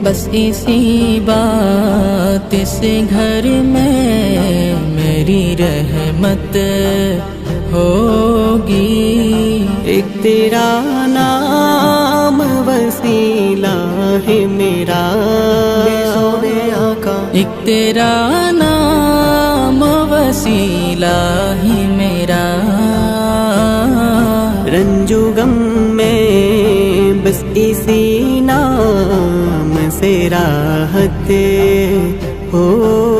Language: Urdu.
بس اسی بات سے گھر میں میری رحمت ہوگی۔ ایک تیرا نام وسیلہ ہے میرا سونے آقا، ایک تیرا نام وسیلہ ہے میرا، رنج و غم میں بس اسی نام سے راحت ہو